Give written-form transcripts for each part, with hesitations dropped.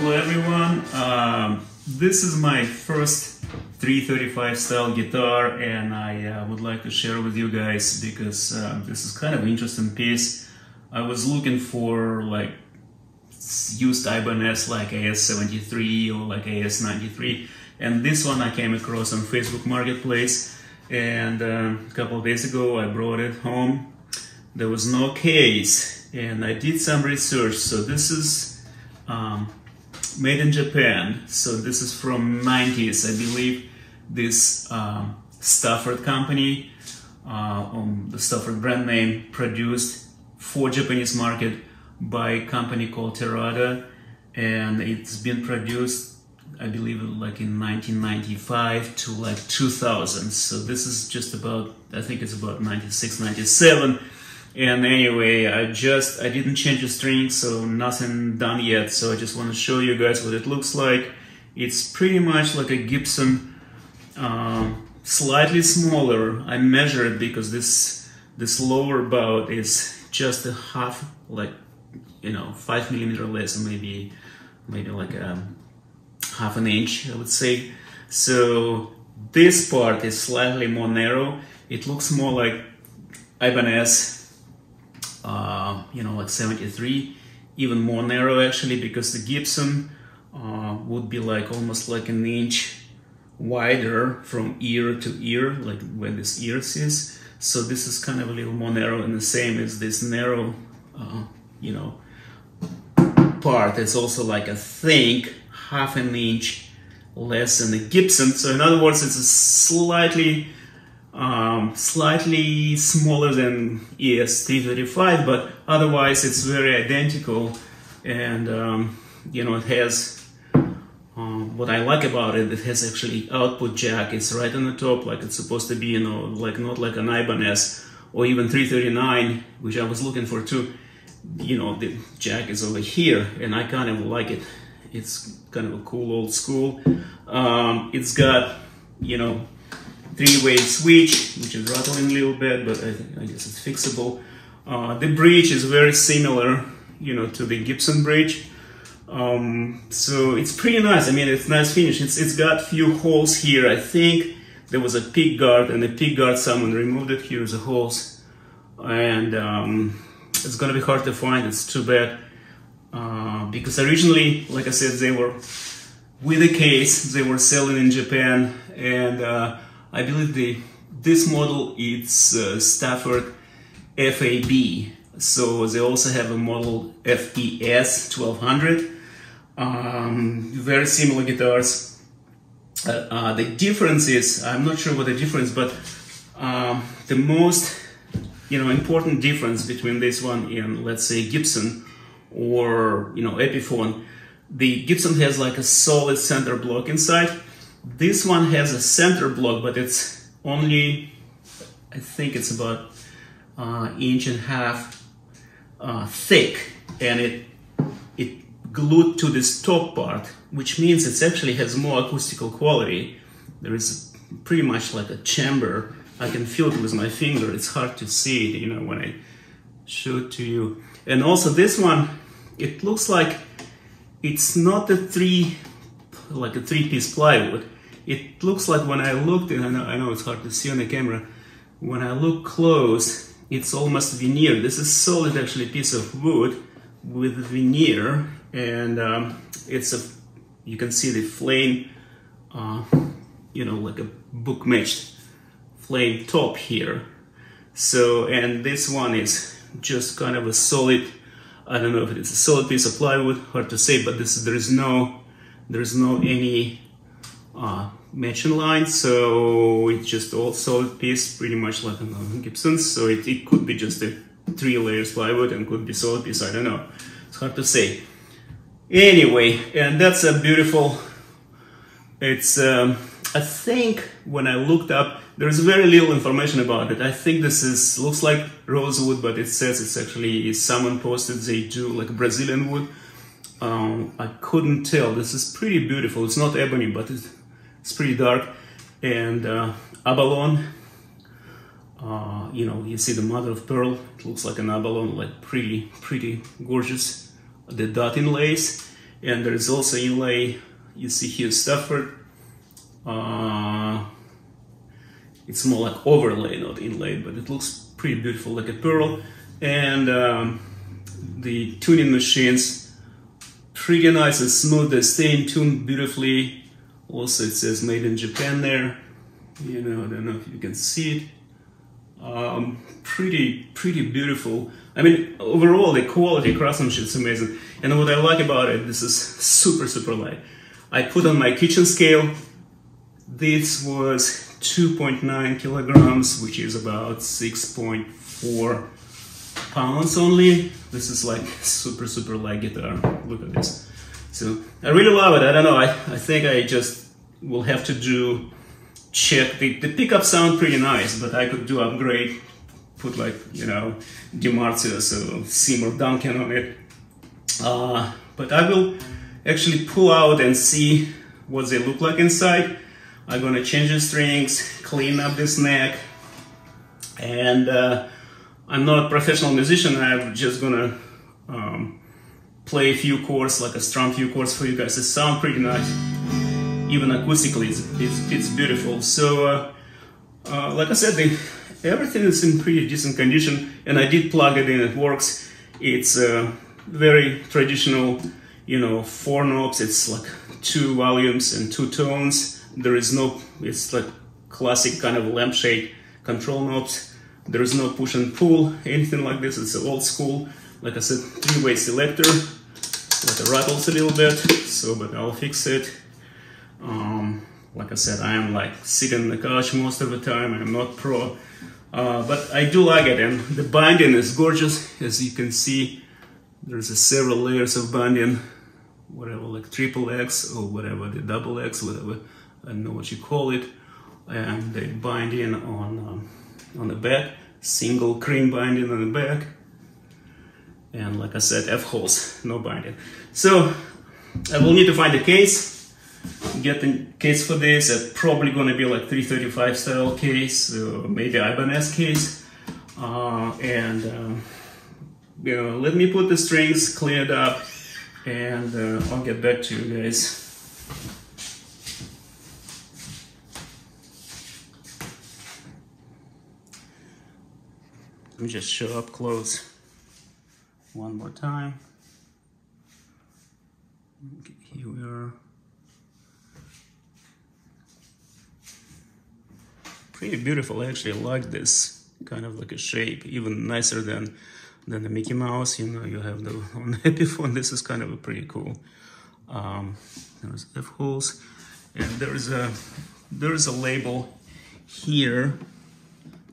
Hello everyone, this is my first 335 style guitar, and I would like to share with you guys because this is kind of an interesting piece. I was looking for like used Ibanez like ES-73 or like ES-93, and this one I came across on Facebook Marketplace, and a couple of days ago I brought it home. There was no case, and I did some research. So this is made in Japan, so this is from 90s, I believe. This Stafford company, the Stafford brand name, produced for Japanese market by a company called Terada, and it's been produced, I believe, like in 1995 to like 2000. So this is just about, I think it's about 96, 97. And anyway, I didn't change the strings, so nothing done yet. So I just want to show you guys what it looks like. It's pretty much like a Gibson, slightly smaller. I measured because this lower bout is just a half, like, 5 millimeter less, or maybe like half an inch, I would say. So this part is slightly more narrow. It looks more like Ibanez, like 73, even more narrow actually, because the Gibson would be like almost like an inch wider from ear to ear, like where this ear is. So this is kind of a little more narrow, and the same as this narrow, part. It's also like I think half an inch less than the Gibson. So in other words, it's a slightly smaller than ES-335, but otherwise it's very identical. And it has what I like about it. It has actually output jack. It's right on the top, like it's supposed to be. Like not like an Ibanez or even 339, which I was looking for too. The jack is over here, and I kind of like it. It's kind of a cool old school. It's got three-way switch, which is rattling a little bit, but I guess it's fixable. The bridge is very similar, to the Gibson bridge. So it's pretty nice. I mean, it's nice finish. It's got few holes here. I think there was a pick guard, and the pick guard someone removed it. Here's the holes, and it's gonna be hard to find. It's too bad, because originally, like I said, they were with a case. They were selling in Japan, and I believe this model it's Stafford FAB. So they also have a model FES 1200. Very similar guitars. The difference is, I'm not sure what the difference, but the most important difference between this one and, let's say, Gibson or Epiphone. The Gibson has like a solid center block inside. This one has a center block, but it's only, I think it's about inch and a half thick, and it glued to this top part, which means it actually has more acoustical quality. There is pretty much like a chamber. I can feel it with my finger. It's hard to see it, when I show it to you. And also this one, it looks like it's not a three-piece plywood. It looks like, when I looked, and I know it's hard to see on the camera, when I look close, it's almost veneer. This is solid, actually, piece of wood with veneer, and you can see the flame, like a book matched flame top here. So, and this one is just kind of a solid, I don't know if it's a solid piece of plywood, hard to say, but there is no any matching line, so it's just all solid piece, pretty much like on Gibson. So it could be just a 3 layers plywood, and could be solid piece, I don't know, it's hard to say. Anyway, and that's a beautiful, it's I think when I looked up, there's very little information about it. I think this looks like rosewood, but it says it's actually, someone posted they do like Brazilian wood. I couldn't tell. This is pretty beautiful. It's not ebony, but it's pretty dark. And abalone, you see the mother of pearl. It looks like an abalone, like pretty gorgeous. The dot inlays, And there is also inlay. You see here Stafford. It's more like overlay, not inlaid, but it looks pretty beautiful, like a pearl. And the tuning machines, pretty nice and smooth. They stay in tune beautifully. Also, it says made in Japan there. You know, I don't know if you can see it. Pretty beautiful. I mean, overall, the quality, craftsmanship is amazing. And what I like about it, this is super light. I put on my kitchen scale. This was 2.9 kilograms, which is about 6.4 pounds only. This is like super light guitar. Look at this. So I really love it. I don't know. I think I just will have to check. The pickups sound pretty nice, but I could do upgrade, put like, you know, DiMarzio's or Seymour Duncan on it. But I will actually pull out and see what they look like inside. I'm gonna change the strings, clean up this neck, and I'm not a professional musician. I'm just gonna play a few chords, like a strum few chords for you guys. It sounds pretty nice. Even acoustically, it's beautiful. So, like I said, everything is in pretty decent condition, and I did plug it in. It works. It's very traditional, you know, 4 knobs. It's like 2 volumes and 2 tones. There is no, it's like classic kind of lampshade control knobs. There is no push and pull, anything like this. It's old school. Like I said, 3-way selector. Like it rattles a little bit, so, but I'll fix it. Like I said, I am like sitting on the couch most of the time. I'm not pro, but I do like it, and the binding is gorgeous. As you can see, there's several layers of binding, whatever, like XXX or whatever, the XX, whatever, I don't know what you call it. And the binding on the back, single cream binding on the back, and like I said, F-holes, no binding. So I will need to find a case. Get the case for this. It's probably going to be like 335 style case, maybe Ibanez case. You know, let me put the strings, clean it up, and I'll get back to you guys. Let me just show up close one more time. Okay, here we are. Pretty beautiful, actually. I like this kind of like a shape, even nicer than the Mickey Mouse. You know, you have the on the Epiphone. This is kind of a pretty cool. There's F-holes, and there is a label here.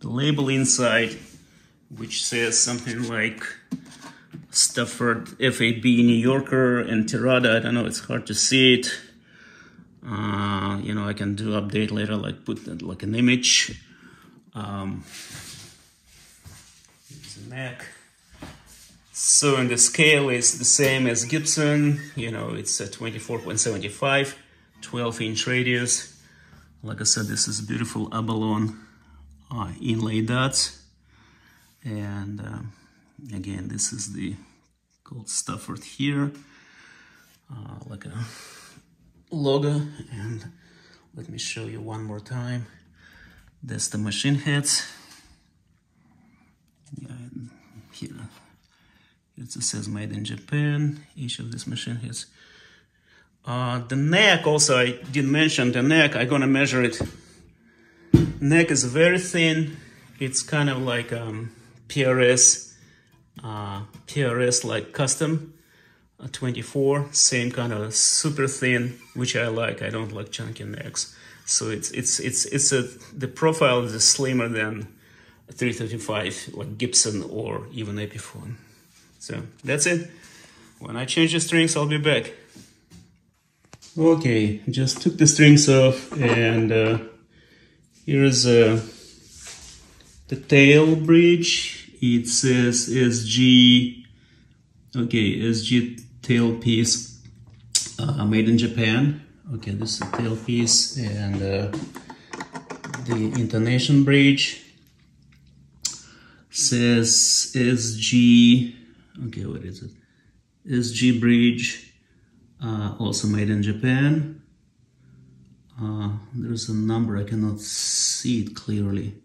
The label inside, which says something like Stafford FAB New Yorker and Terada. I don't know, it's hard to see it. You know, I can do update later, like put like an image. Here's the neck. So, and the scale is the same as Gibson. You know, it's a 24.75, 12-inch radius. Like I said, this is beautiful abalone inlay dots. And again, this is the gold Stafford here, like a logo. And let me show you one more time. That's the machine heads. Yeah, here it says made in Japan, each of these machine heads. The neck also, I did mention the neck. I'm gonna measure it. Neck is very thin. It's kind of like PRS like custom 24, same kind of super thin, which I like. I don't like chunky necks. So the profile is slimmer than 335 like Gibson or even Epiphone. So that's it. When I change the strings, I'll be back. Okay, just took the strings off, and here's the tail bridge. It says SG, okay, SG tail piece, made in Japan. Okay, this is the tail piece, and the intonation bridge says SG, okay, what is it? SG bridge, also made in Japan. There's a number, I cannot see it clearly.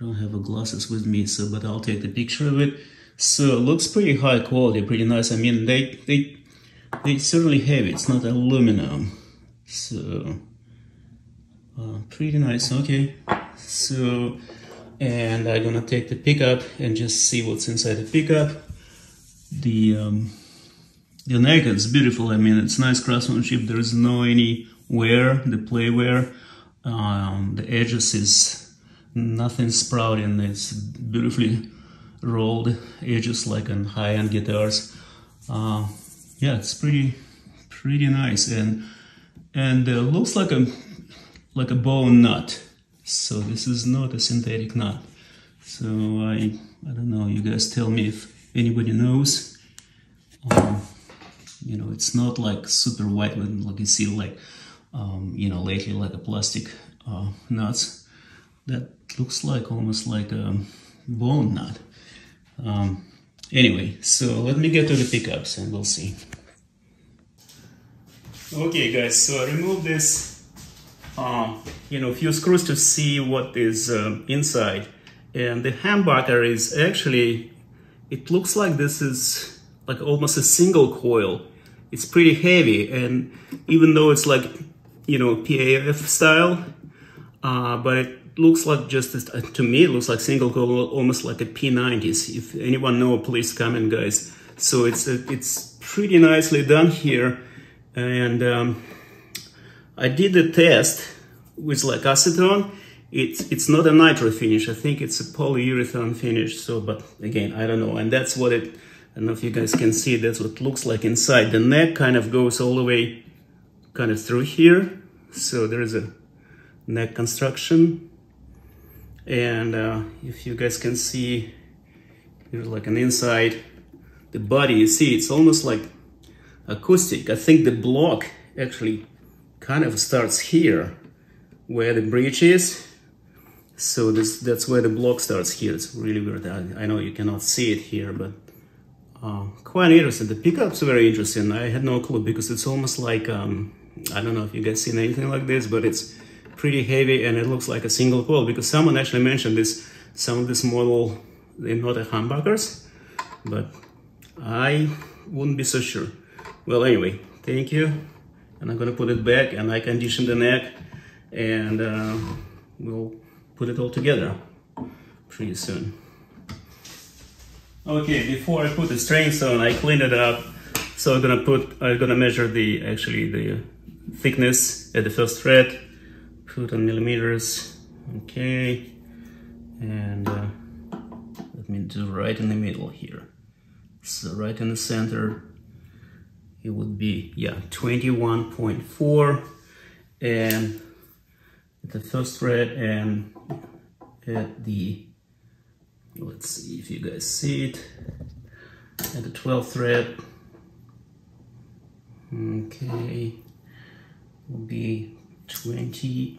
I don't have glasses with me, so but I'll take the picture of it. So it looks pretty high quality, pretty nice. I mean, they certainly heavy. It's not aluminum, so pretty nice. Okay, so and I'm gonna take the pickup and just see what's inside the pickup. The neck is beautiful. I mean, it's nice craftsmanship. There is no any wear, the play wear. The edges is nothing sprouting. It's beautifully rolled edges like on high-end guitars. Yeah, it's pretty nice, and looks like a bone nut. So this is not a synthetic nut. So I don't know. You guys tell me if anybody knows. You know, it's not like super white when like you see like you know, lately like a plastic nuts. That looks like almost like a bone nut. Anyway, so let me get to the pickups and we'll see. Okay guys, so I removed this, you know, few screws to see what is inside. And the humbucker is actually, it looks like this is like almost a single coil. It's pretty heavy, and even though it's like, you know, PAF style, but it looks like just, to me, it looks like single coil, almost like a P90s. If anyone know, please comment, guys. So it's pretty nicely done here, and I did the test with like acetone. It's not a nitro finish. I think it's a polyurethane finish. So, but again, I don't know. And that's what it, I don't know if you guys can see, that's what it looks like inside. The neck kind of goes all the way kind of through here. So there is a neck construction. And if you guys can see, there's like an inside, the body, you see, it's almost like acoustic. I think the block actually kind of starts here where the bridge is. So that's where the block starts here. It's really weird. I know you cannot see it here, but quite interesting. The pickup's very interesting. I had no clue because it's almost like, I don't know if you guys seen anything like this, but it's pretty heavy and it looks like a single coil, because someone actually mentioned this, some of this model, they're not a humbuckers, but I wouldn't be so sure. Well, anyway, thank you. And I'm gonna put it back and I condition the neck, and we'll put it all together pretty soon. Okay, before I put the strings on, I cleaned it up. So I'm gonna measure the thickness at the first fret, put on millimeters. Okay, and let me do right in the middle here. So right in the center, it would be, yeah, 21.4, and at the first fret, and at the, let's see if you guys see it, at the 12th fret, okay, will be 23.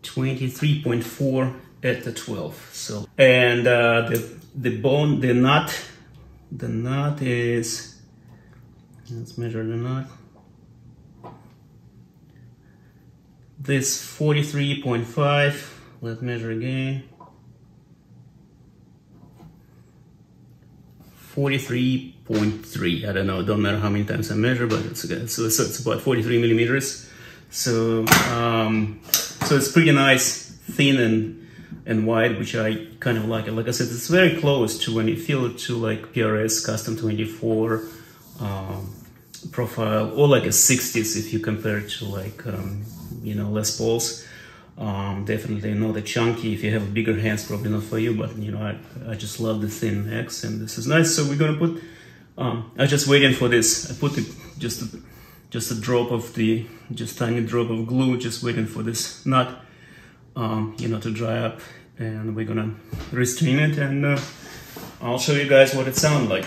23.4 at the 12th. So, and the nut is, let's measure the nut. This 43.5. Let's measure again. 43.3. I don't know. Don't matter how many times I measure, but it's okay. So it's about 43 millimeters. So so it's pretty nice, thin and wide, which I kind of like it. Like I said, it's very close to when you feel it to like PRS Custom 24 profile, or like a 60s if you compare it to like you know, Les Pauls. Definitely not the chunky. If you have bigger hands, probably not for you, but you know, I just love the thin necks, and this is nice. So we're gonna put, I'm just waiting for this. I put just a drop of the, just tiny drop of glue, just waiting for this nut, you know, to dry up, and we're gonna restrain it, and I'll show you guys what it sounds like.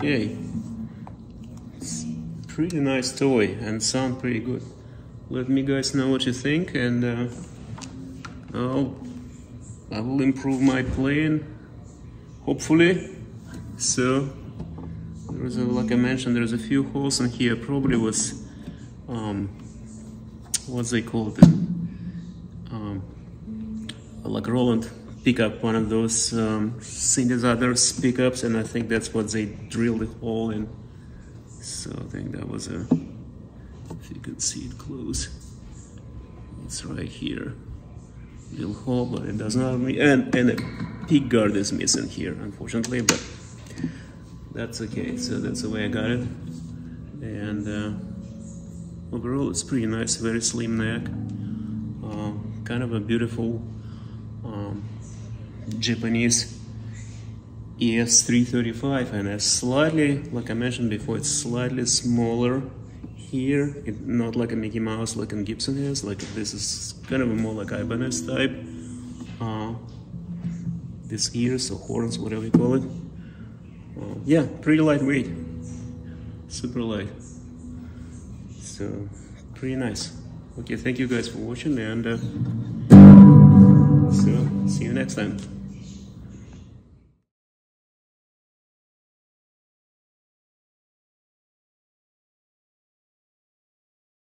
Okay, it's pretty nice toy and sound pretty good. Let me guys know what you think, and I will improve my playing, hopefully. So there's like I mentioned, there's a few holes in here. Probably was what's they call it, like Roland pickup, one of those synthesizers pickups, and I think that's what they drilled the hole in. So I think that was a, if you can see it close, it's right here, little hole, but it does not mean, and a pick guard is missing here, unfortunately, but that's okay. So that's the way I got it, and overall it's pretty nice, very slim neck, kind of a beautiful Japanese ES-335, and it's slightly, like I mentioned before, it's slightly smaller here, not like a Mickey Mouse like in Gibson has, like this is kind of a more like Ibanez type, these ears or horns, whatever you call it. Yeah, pretty lightweight, super light, so pretty nice. Okay, thank you guys for watching, and so see you next time.